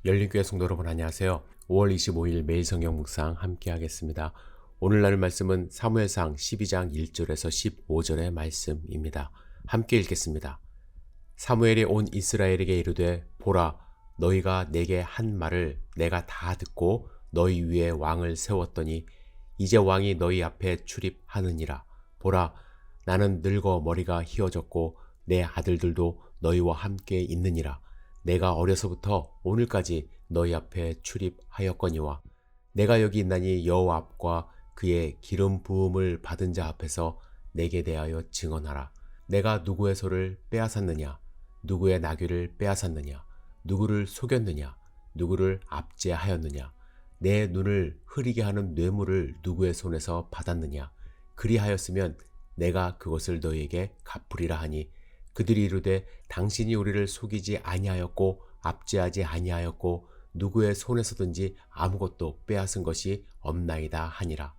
열린교회 성도 여러분 안녕하세요. 5월 25일 매일 성경 묵상 함께 하겠습니다. 오늘 나눌 말씀은 사무엘상 12장 1절에서 15절의 말씀입니다. 함께 읽겠습니다. 사무엘이 온 이스라엘에게 이르되 보라 너희가 내게 한 말을 내가 다 듣고 너희 위에 왕을 세웠더니 이제 왕이 너희 앞에 출입하느니라. 보라 나는 늙어 머리가 희어졌고 내 아들들도 너희와 함께 있느니라. 내가 어려서부터 오늘까지 너희 앞에 출입하였거니와 내가 여기 있나니 여호와 앞과 그의 기름 부음을 받은 자 앞에서 내게 대하여 증언하라. 내가 누구의 소를 빼앗았느냐? 누구의 나귀를 빼앗았느냐? 누구를 속였느냐? 누구를 압제하였느냐? 내 눈을 흐리게 하는 뇌물을 누구의 손에서 받았느냐? 그리하였으면 내가 그것을 너희에게 갚으리라 하니 그들이 이르되 당신이 우리를 속이지 아니하였고 압제하지 아니하였고 누구의 손에서든지 아무것도 빼앗은 것이 없나이다 하니라.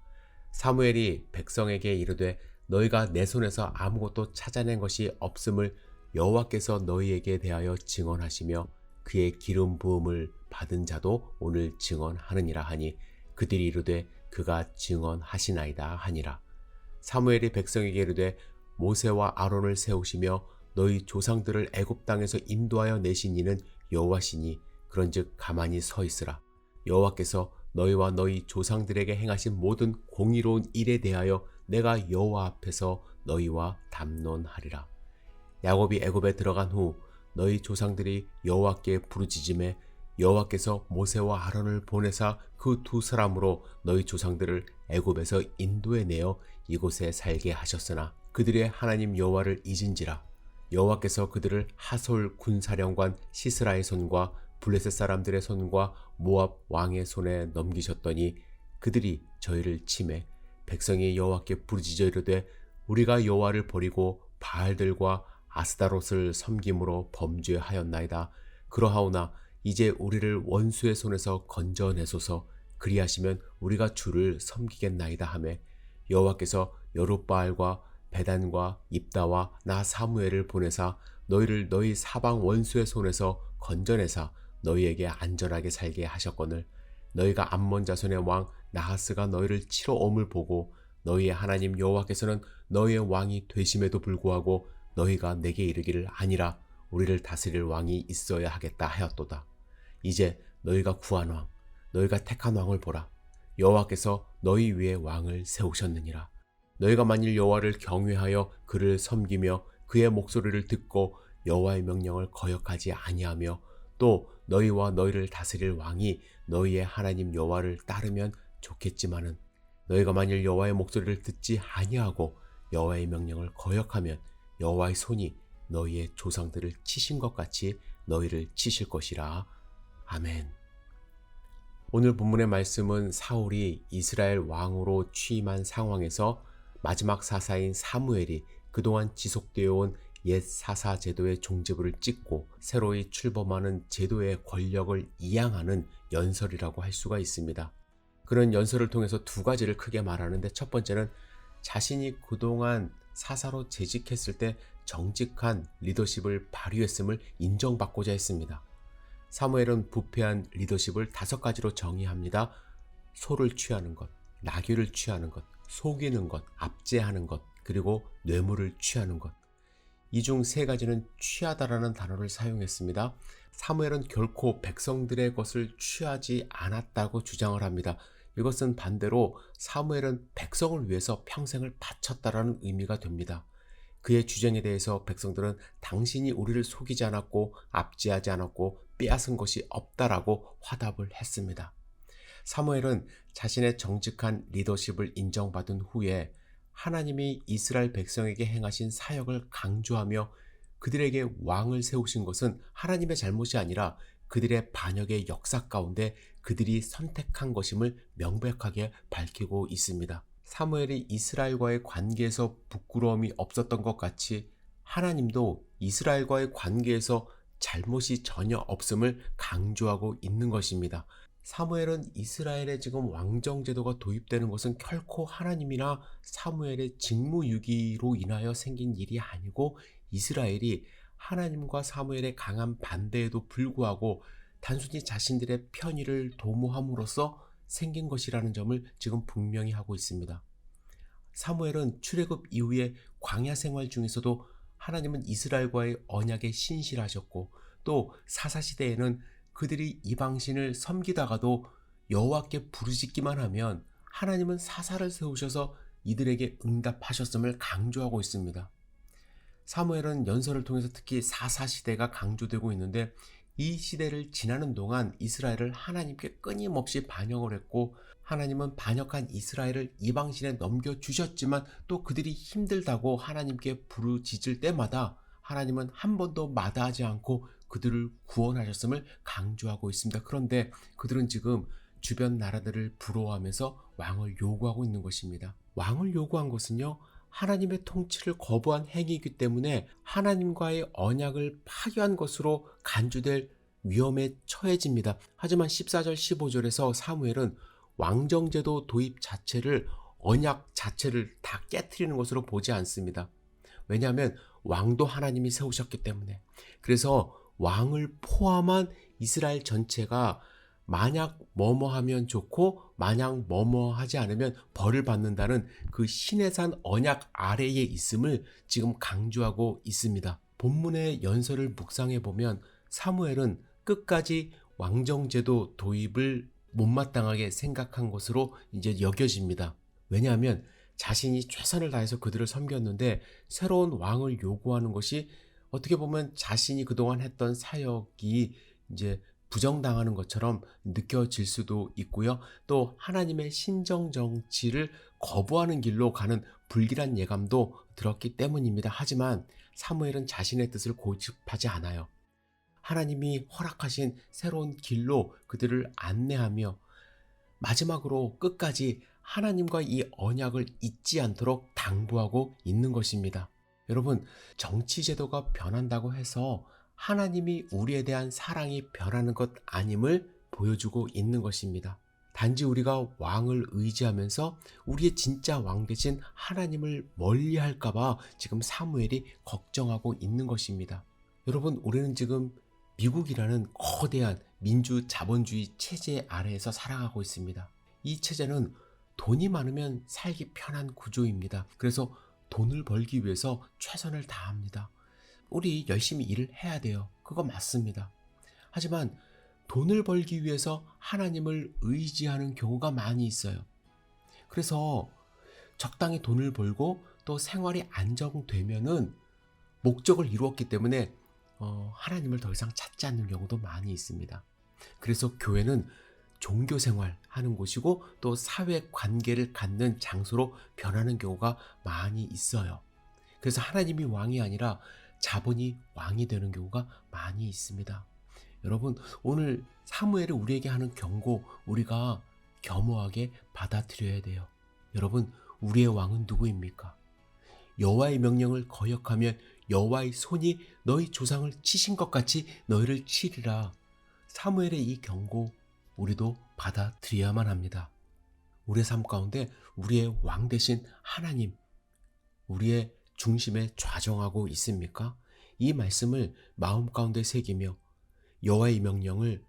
사무엘이 백성에게 이르되 너희가 내 손에서 아무것도 찾아낸 것이 없음을 여호와께서 너희에게 대하여 증언하시며 그의 기름 부음을 받은 자도 오늘 증언하느니라 하니 그들이 이르되 그가 증언하시나이다 하니라. 사무엘이 백성에게 이르되 모세와 아론을 세우시며 너희 조상들을 애굽 땅에서 인도하여 내신 이는 여호와시니 그런즉 가만히 서 있으라. 여호와께서 너희와 너희 조상들에게 행하신 모든 공의로운 일에 대하여 내가 여호와 앞에서 너희와 담론하리라. 야곱이 애굽에 들어간 후 너희 조상들이 여호와께 부르짖음에 여호와께서 모세와 아론을 보내사 그 두 사람으로 너희 조상들을 애굽에서 인도해 내어 이곳에 살게 하셨으나 그들의 하나님 여호와를 잊은지라. 여호와께서 그들을 하솔 군사령관 시스라의 손과 블레셋 사람들의 손과 모압 왕의 손에 넘기셨더니 그들이 저희를 치매 백성이 여호와께 부르짖어 이르되 우리가 여호와를 버리고 바알들과 아스다롯을 섬김으로 범죄하였나이다. 그러하오나 이제 우리를 원수의 손에서 건져내소서. 그리하시면 우리가 주를 섬기겠나이다 하매 여호와께서 여룻바알과 베단과 입다와 나 사무엘을 보내사 너희를 너희 사방 원수의 손에서 건져내사 너희에게 안전하게 살게 하셨거늘 너희가 암몬 자손의 왕 나하스가 너희를 치러 옴을 보고 너희의 하나님 여호와께서는 너희의 왕이 되심에도 불구하고 너희가 내게 이르기를 아니라 우리를 다스릴 왕이 있어야 하겠다 하였도다. 이제 너희가 구한 왕 너희가 택한 왕을 보라. 여호와께서 너희 위에 왕을 세우셨느니라. 너희가 만일 여호와를 경외하여 그를 섬기며 그의 목소리를 듣고 여호와의 명령을 거역하지 아니하며 또 너희와 너희를 다스릴 왕이 너희의 하나님 여호와를 따르면 좋겠지만은 너희가 만일 여호와의 목소리를 듣지 아니하고 여호와의 명령을 거역하면 여호와의 손이 너희의 조상들을 치신 것 같이 너희를 치실 것이라. 아멘. 오늘 본문의 말씀은 사울이 이스라엘 왕으로 취임한 상황에서 마지막 사사인 사무엘이 그동안 지속되어 온 옛 사사 제도의 종지부를 찍고 새로이 출범하는 제도의 권력을 이양하는 연설이라고 할 수가 있습니다. 그런 연설을 통해서 두 가지를 크게 말하는데 첫 번째는 자신이 그동안 사사로 재직했을 때 정직한 리더십을 발휘했음을 인정받고자 했습니다. 사무엘은 부패한 리더십을 5가지로 정의합니다. 소를 취하는 것, 나귀를 취하는 것, 속이는 것, 압제하는 것, 그리고 뇌물을 취하는 것. 이 중 3가지는 취하다라는 단어를 사용했습니다. 사무엘은 결코 백성들의 것을 취하지 않았다고 주장을 합니다. 이것은 반대로 사무엘은 백성을 위해서 평생을 바쳤다라는 의미가 됩니다. 그의 주장에 대해서 백성들은 당신이 우리를 속이지 않았고 압제하지 않았고 빼앗은 것이 없다라고 화답을 했습니다. 사무엘은 자신의 정직한 리더십을 인정받은 후에 하나님이 이스라엘 백성에게 행하신 사역을 강조하며 그들에게 왕을 세우신 것은 하나님의 잘못이 아니라 그들의 반역의 역사 가운데 그들이 선택한 것임을 명백하게 밝히고 있습니다. 사무엘이 이스라엘과의 관계에서 부끄러움이 없었던 것 같이 하나님도 이스라엘과의 관계에서 잘못이 전혀 없음을 강조하고 있는 것입니다. 사무엘은 이스라엘에 지금 왕정제도가 도입되는 것은 결코 하나님이나 사무엘의 직무유기로 인하여 생긴 일이 아니고 이스라엘이 하나님과 사무엘의 강한 반대에도 불구하고 단순히 자신들의 편의를 도모함으로써 생긴 것이라는 점을 지금 분명히 하고 있습니다. 사무엘은 출애굽 이후에 광야 생활 중에서도 하나님은 이스라엘과의 언약에 신실하셨고, 또 사사시대에는 그들이 이방신을 섬기다가도 여호와께 부르짖기만 하면 하나님은 사사를 세우셔서 이들에게 응답하셨음을 강조하고 있습니다. 사무엘은 연설을 통해서 특히 사사시대가 강조되고 있는데, 이 시대를 지나는 동안 이스라엘을 하나님께 끊임없이 반역을 했고, 하나님은 반역한 이스라엘을 이방신에 넘겨주셨지만 또 그들이 힘들다고 하나님께 부르짖을 때마다 하나님은 한 번도 마다하지 않고 그들을 구원하셨음을 강조하고 있습니다. 그런데 그들은 지금 주변 나라들을 부러워하면서 왕을 요구하고 있는 것입니다. 왕을 요구한 것은요, 하나님의 통치를 거부한 행위이기 때문에 하나님과의 언약을 파괴한 것으로 간주될 위험에 처해집니다. 하지만 14절 15절에서 사무엘은 왕정제도 도입 자체를, 언약 자체를 다 깨트리는 것으로 보지 않습니다. 왜냐하면 왕도 하나님이 세우셨기 때문에. 그래서 왕을 포함한 이스라엘 전체가 만약 뭐뭐하면 좋고 만약 뭐뭐하지 않으면 벌을 받는다는 그 신의 산 언약 아래에 있음을 지금 강조하고 있습니다. 본문의 연설을 묵상해 보면 사무엘은 끝까지 왕정제도 도입을 못마땅하게 생각한 것으로 이제 여겨집니다. 왜냐하면 자신이 최선을 다해서 그들을 섬겼는데 새로운 왕을 요구하는 것이 어떻게 보면 자신이 그동안 했던 사역이 이제 부정당하는 것처럼 느껴질 수도 있고요. 또 하나님의 신정정치를 거부하는 길로 가는 불길한 예감도 들었기 때문입니다. 하지만 사무엘은 자신의 뜻을 고집하지 않아요. 하나님이 허락하신 새로운 길로 그들을 안내하며 마지막으로 끝까지 하나님과 이 언약을 잊지 않도록 당부하고 있는 것입니다. 여러분, 정치 제도가 변한다고 해서 하나님이 우리에 대한 사랑이 변하는 것 아님을 보여주고 있는 것입니다. 단지 우리가 왕을 의지하면서 우리의 진짜 왕 대신 하나님을 멀리할까봐 지금 사무엘이 걱정하고 있는 것입니다. 여러분, 우리는 지금 미국이라는 거대한 민주 자본주의 체제 아래에서 살아가고 있습니다. 이 체제는 돈이 많으면 살기 편한 구조입니다. 그래서 돈을 벌기 위해서 최선을 다합니다. 우리 열심히 일을 해야 돼요. 그거 맞습니다. 하지만 돈을 벌기 위해서 하나님을 의지하는 경우가 많이 있어요. 그래서 적당히 돈을 벌고 또 생활이 안정되면은 목적을 이루었기 때문에 하나님을 더 이상 찾지 않는 경우도 많이 있습니다. 그래서 교회는 종교 생활하는 곳이고 또 사회 관계를 갖는 장소로 변하는 경우가 많이 있어요. 그래서 하나님이 왕이 아니라 자본이 왕이 되는 경우가 많이 있습니다. 여러분, 오늘 사무엘이 우리에게 하는 경고, 우리가 겸허하게 받아들여야 돼요. 여러분, 우리의 왕은 누구입니까? 여호와의 명령을 거역하면 여호와의 손이 너희 조상을 치신 것 같이 너희를 치리라. 사무엘의 이 경고, 우리도 받아들여야만 합니다. 우리의 삶 가운데 우리의 왕 되신 하나님, 우리의 중심에 좌정하고 있습니까? 이 말씀을 마음 가운데 새기며 여호와의 명령을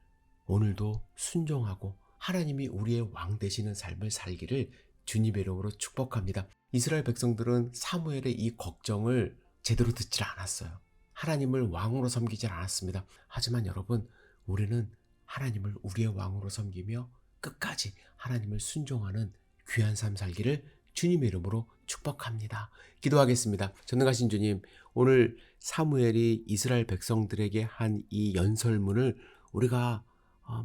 오늘도 순종하고 하나님이 우리의 왕 되시는 삶을 살기를 주님의 이름으로 축복합니다. 이스라엘 백성들은 사무엘의 이 걱정을 제대로 듣질 않았어요. 하나님을 왕으로 섬기질 않았습니다. 하지만 여러분, 우리는 하나님을 우리의 왕으로 섬기며 끝까지 하나님을 순종하는 귀한 삶 살기를 주님의 이름으로 축복합니다. 기도하겠습니다. 전능하신 주님, 오늘 사무엘이 이스라엘 백성들에게 한 이 연설문을 우리가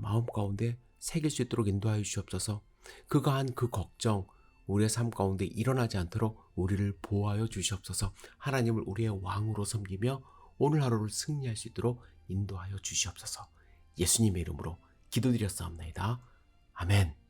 마음 가운데 새길 수 있도록 인도하여 주시옵소서. 그가 한 그 걱정, 우리의 삶 가운데 일어나지 않도록 우리를 보호하여 주시옵소서. 하나님을 우리의 왕으로 섬기며 오늘 하루를 승리할 수 있도록 인도하여 주시옵소서. 예수님의 이름으로 기도드렸사옵나이다. 아멘.